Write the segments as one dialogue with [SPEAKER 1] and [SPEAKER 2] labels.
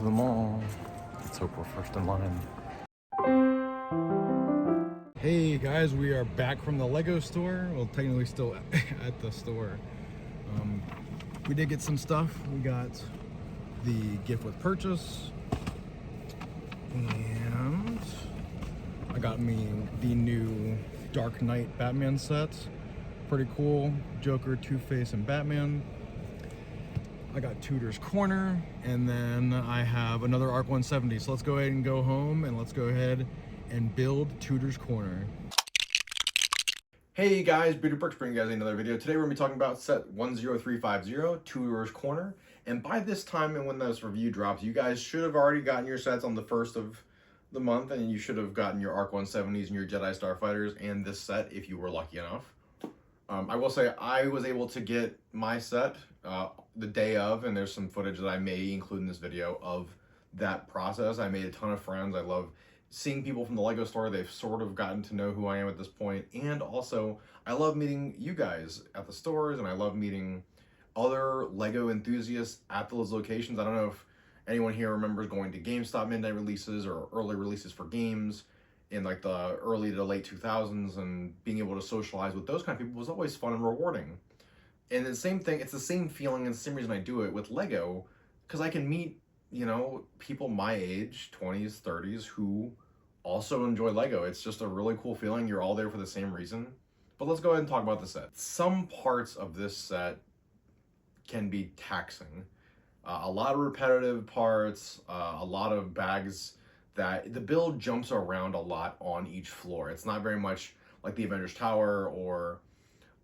[SPEAKER 1] to the mall. Let's hope we're first in line. Hey guys, we are back from the LEGO store. Well, technically still at the store. We did get some stuff. We got the gift with purchase, and I got me the new Dark Knight Batman set. Pretty cool. Joker, Two-Face, and Batman. I got Tudor's Corner, and then I have another ARC 170. So let's go ahead and go home, and let's go ahead and build Tudor's Corner. Hey guys, Beauty Bricks bringing you guys another video. Today we're going to be talking about set 10350, Tudor's Corner. And by this time and when this review drops, you guys should have already gotten your sets on the 1st of the month, and you should have gotten your ARC 170s and your Jedi Starfighters and this set if you were lucky enough. I will say I was able to get my set the day of, and there's some footage that I may include in this video of that process. I made a ton of friends. I love seeing people from the LEGO store. They've sort of gotten to know who I am at this point. And also, I love meeting you guys at the stores, and I love meeting other LEGO enthusiasts at those locations. I don't know if anyone here remembers going to GameStop midnight releases or early releases for games in like the early to late 2000s, and being able to socialize with those kind of people was always fun and rewarding. And the same thing, it's the same feeling and the same reason I do it with LEGO, because I can meet, you know, people my age, 20s, 30s, who also enjoy LEGO. It's just a really cool feeling. You're all there for the same reason. But let's go ahead and talk about the set. Some parts of this set can be taxing. A lot of repetitive parts, a lot of bags that the build jumps around a lot on each floor. It's not very much like the Avengers Tower or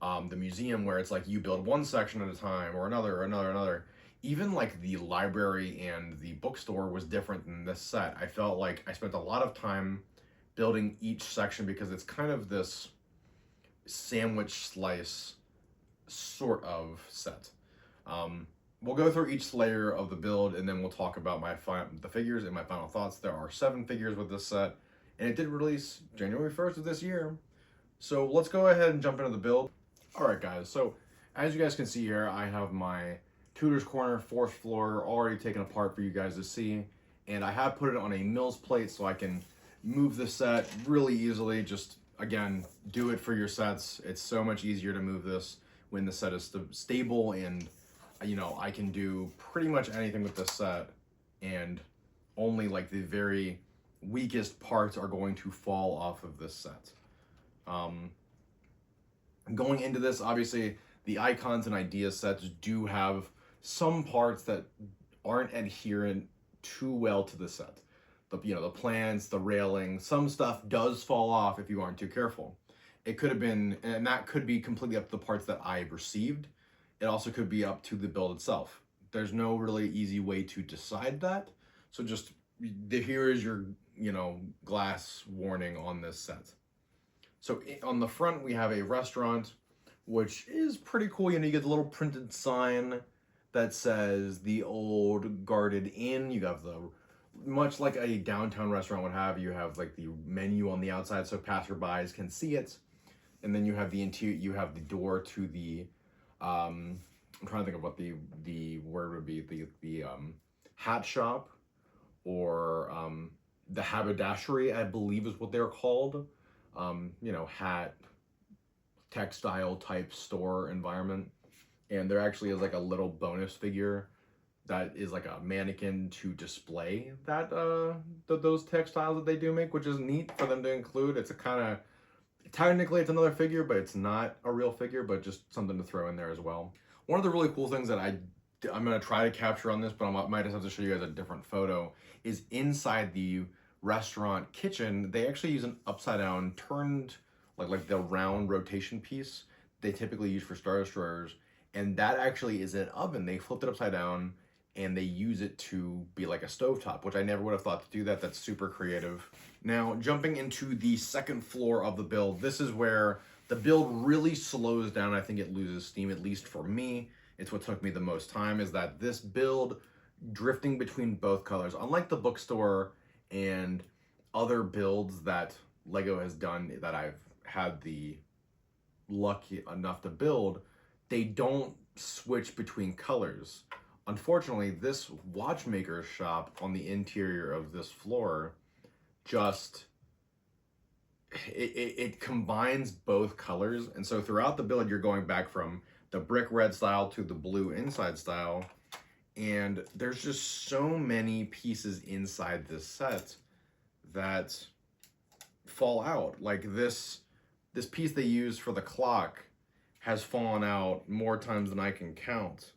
[SPEAKER 1] the museum, where it's like you build one section at a time, or another. Even like the library and the bookstore was different than this set. I felt like I spent a lot of time building each section because it's kind of this sandwich slice sort of set. We'll go through each layer of the build, and then we'll talk about the figures and my final thoughts. There are 7 figures with this set, and it did release January 1st of this year. So let's go ahead and jump into the build. All right, guys. So as you guys can see here, I have my Tudor's Corner 4th floor already taken apart for you guys to see, and I have put it on a Mills plate so I can move the set really easily. Just, again, do it for your sets. It's so much easier to move this when the set is stable, and you know, I can do pretty much anything with this set, and only like the very weakest parts are going to fall off of this set. Going into this, obviously the icons and ideas sets do have some parts that aren't adherent too well to the set. The plans, the railing, some stuff does fall off if you aren't too careful. It could have been, and that could be completely up to the parts that I received. It also could be up to the build itself. There's no really easy way to decide that. So just, here is your, glass warning on this set. So on the front, we have a restaurant, which is pretty cool. You get the little printed sign that says the Old Guarded Inn. You have much like a downtown restaurant would have, you have like the menu on the outside so passerbys can see it. And then you have the interior, you have the door to the, I'm trying to think of what the word would be, the hat shop, or the haberdashery, I believe is what they're called. Hat, textile type store environment. And there actually is like a little bonus figure that is like a mannequin to display that those textiles that they do make, which is neat for them to include. It's a kind of, technically it's another figure, but it's not a real figure, but just something to throw in there as well. One of the really cool things that I'm going to try to capture on this, but I might just have to show you guys a different photo, is inside the restaurant kitchen, they actually use an upside down turned, like the round rotation piece they typically use for Star Destroyers, and that actually is an oven. They flipped it upside down and they use it to be like a stovetop, which I never would have thought to do that. That's super creative. Now, jumping into the 2nd floor of the build, this is where the build really slows down. I think it loses steam, at least for me. It's what took me the most time, is that this build, drifting between both colors, unlike the bookstore and other builds that LEGO has done that I've had the lucky enough to build, they don't switch between colors. Unfortunately, this watchmaker's shop on the interior of this floor just it combines both colors, and so throughout the build you're going back from the brick red style to the blue inside style, and there's just so many pieces inside this set that fall out. Like this piece they used for the clock has fallen out more times than I can count,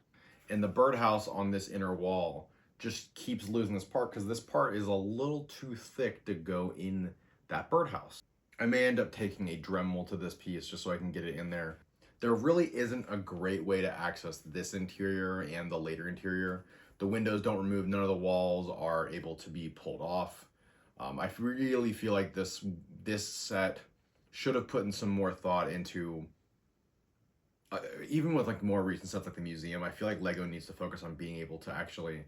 [SPEAKER 1] and the birdhouse on this inner wall just keeps losing this part because this part is a little too thick to go in that birdhouse. I may end up taking a Dremel to this piece just so I can get it in there. There really isn't a great way to access this interior and the later interior. The windows don't remove, none of the walls are able to be pulled off. I really feel like this set should have put in some more thought into, even with like more recent stuff like the museum, I feel like LEGO needs to focus on being able to actually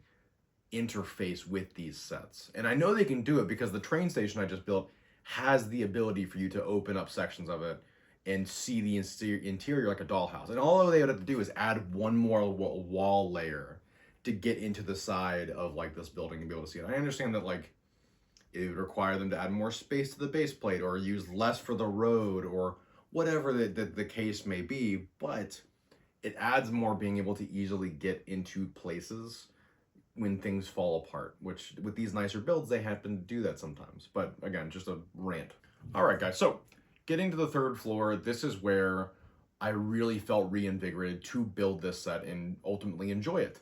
[SPEAKER 1] interface with these sets. And I know they can do it because the train station I just built has the ability for you to open up sections of it and see the interior like a dollhouse. And all they would have to do is add one more wall layer to get into the side of like this building and be able to see it. I understand that like it would require them to add more space to the base plate or use less for the road or whatever the case may be, but it adds more being able to easily get into places when things fall apart, which with these nicer builds, they happen to do that sometimes. But again, just a rant. All right, guys, so getting to the third floor, this is where I really felt reinvigorated to build this set and ultimately enjoy it.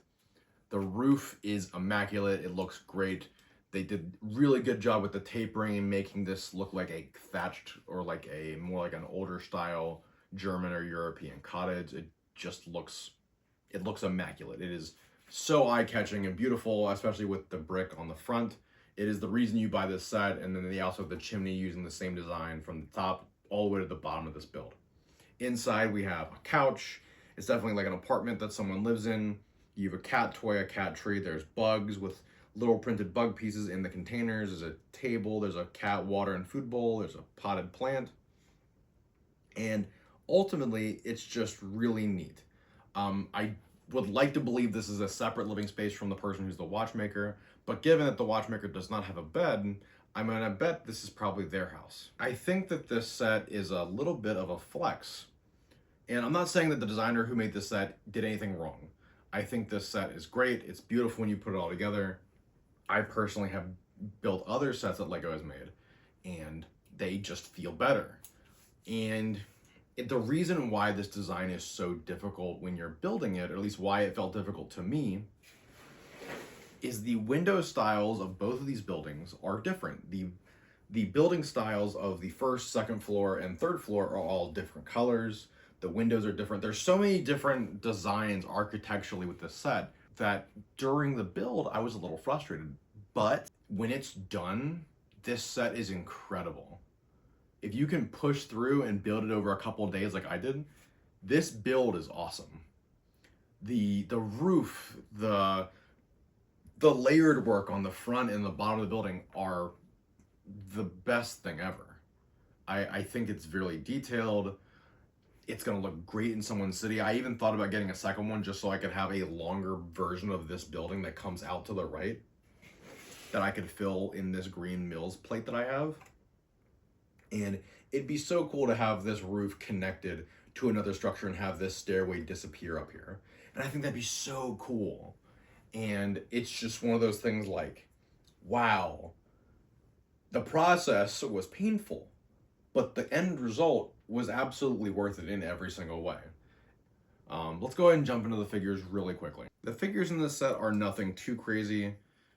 [SPEAKER 1] The roof is immaculate, it looks great. They did really good job with the tapering and making this look like a thatched or like a more like an older style German or European cottage. It just looks, it looks immaculate. It is so eye-catching and beautiful, especially with the brick on the front. It is the reason you buy this set, and then they also have the chimney using the same design from the top all the way to the bottom of this build. Inside we have a couch. It's definitely like an apartment that someone lives in. You have a cat toy, a cat tree. There's bugs with little printed bug pieces in the containers. There's a table, there's a cat water and food bowl, there's a potted plant. And ultimately, it's just really neat. I would like to believe this is a separate living space from the person who's the watchmaker, but given that the watchmaker does not have a bed, I'm gonna bet this is probably their house. I think that this set is a little bit of a flex. And I'm not saying that the designer who made this set did anything wrong. I think this set is great. It's beautiful when you put it all together. I personally have built other sets that LEGO has made, and they just feel better. And the reason why this design is so difficult when you're building it, or at least why it felt difficult to me, is the window styles of both of these buildings are different. The building styles of the first, second floor, and third floor are all different colors. The windows are different. There's so many different designs architecturally with this set that during the build, I was a little frustrated. But when it's done, this set is incredible. If you can push through and build it over a couple of days like I did, this build is awesome. The roof, the layered work on the front and the bottom of the building are the best thing ever. I think it's really detailed. It's gonna look great in someone's city. I even thought about getting a second one just so I could have a longer version of this building that comes out to the right that I could fill in this green Mills plate that I have. And it'd be so cool to have this roof connected to another structure and have this stairway disappear up here. And I think that'd be so cool. And it's just one of those things like, wow, the process was painful, but the end result was absolutely worth it in every single way. Let's go ahead and jump into the figures really quickly. The figures in this set are nothing too crazy.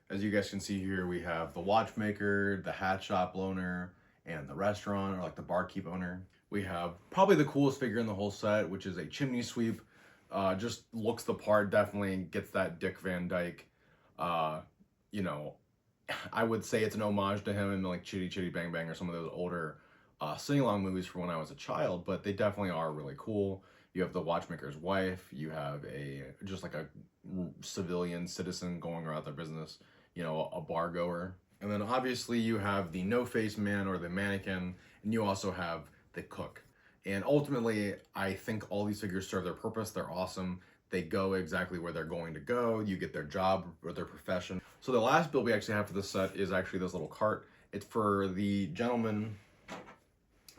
[SPEAKER 1] As you guys can see here, we have the watchmaker, the hat shop owner, and the restaurant, or like the barkeep owner. We have probably the coolest figure in the whole set, which is a chimney sweep. Just looks the part, definitely gets that Dick Van Dyke. You know, I would say it's an homage to him in like Chitty Chitty Bang Bang or some of those older sing-along movies from when I was a child, but they definitely are really cool. You have the watchmaker's wife, you have just like a civilian citizen going about their business, you know, a bar goer. And then obviously you have the no-face man or the mannequin, and you also have the cook. And ultimately, I think all these figures serve their purpose. They're awesome. They go exactly where they're going to go. You get their job or their profession. So the last build we actually have for this set is actually this little cart. It's for the gentleman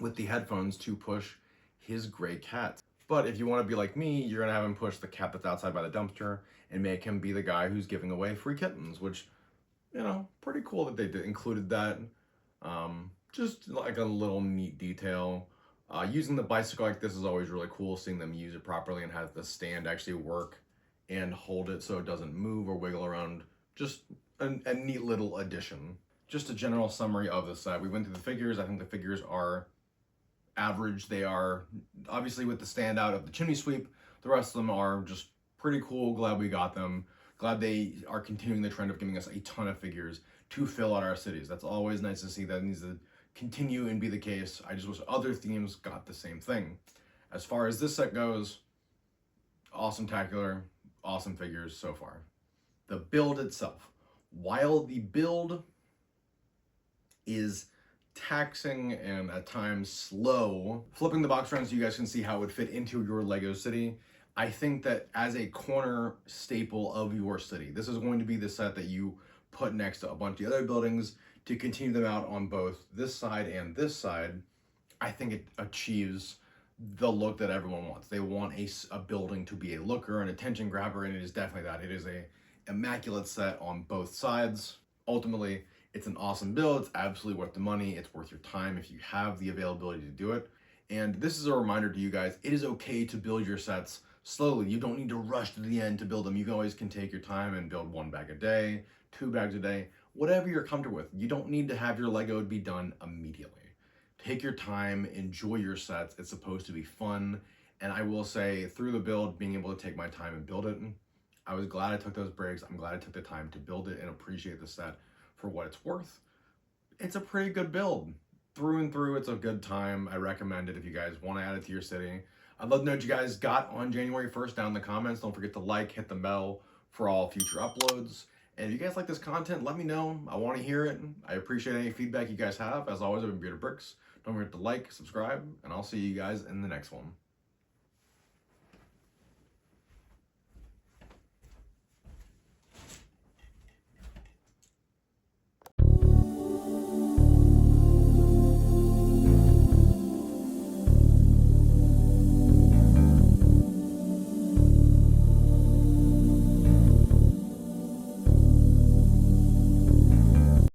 [SPEAKER 1] with the headphones to push his gray cat. But if you want to be like me, you're going to have him push the cat that's outside by the dumpster and make him be the guy who's giving away free kittens, which, you know, pretty cool that they included that. Just like a little neat detail. Using the bicycle like this is always really cool, seeing them use it properly and have the stand actually work and hold it so it doesn't move or wiggle around. Just a neat little addition. Just a general summary of the set. We went through the figures. I think the figures are average. They are obviously with the standout of the chimney sweep. The rest of them are just pretty cool. Glad we got them. Glad they are continuing the trend of giving us a ton of figures to fill out our cities. That's always nice to see. That needs to continue and be the case. I just wish other themes got the same thing. As far as this set goes, awesome-tacular, awesome figures so far. The build itself. While the build is taxing and at times slow, flipping the box around so you guys can see how it would fit into your LEGO city, I think that as a corner staple of your city, this is going to be the set that you put next to a bunch of the other buildings to continue them out on both this side and this side. I think it achieves the look that everyone wants. They want a building to be a looker, an attention grabber, and it is definitely that. It is a immaculate set on both sides. Ultimately, it's an awesome build. It's absolutely worth the money. It's worth your time if you have the availability to do it. And this is a reminder to you guys, it is okay to build your sets slowly. You don't need to rush to the end to build them. You always can take your time and build 1 bag a day, 2 bags a day, whatever you're comfortable with. You don't need to have your LEGO be done immediately. Take your time, enjoy your sets. It's supposed to be fun. And I will say, through the build, being able to take my time and build it, I was glad I took those breaks. I'm glad I took the time to build it and appreciate the set for what it's worth. It's a pretty good build. Through and through, it's a good time. I recommend it if you guys want to add it to your city. I'd love to know what you guys got on January 1st down in the comments. Don't forget to like, hit the bell for all future uploads. And if you guys like this content, let me know. I want to hear it. I appreciate any feedback you guys have. As always, I've been Bearded Bricks. Don't forget to like, subscribe, and I'll see you guys in the next one.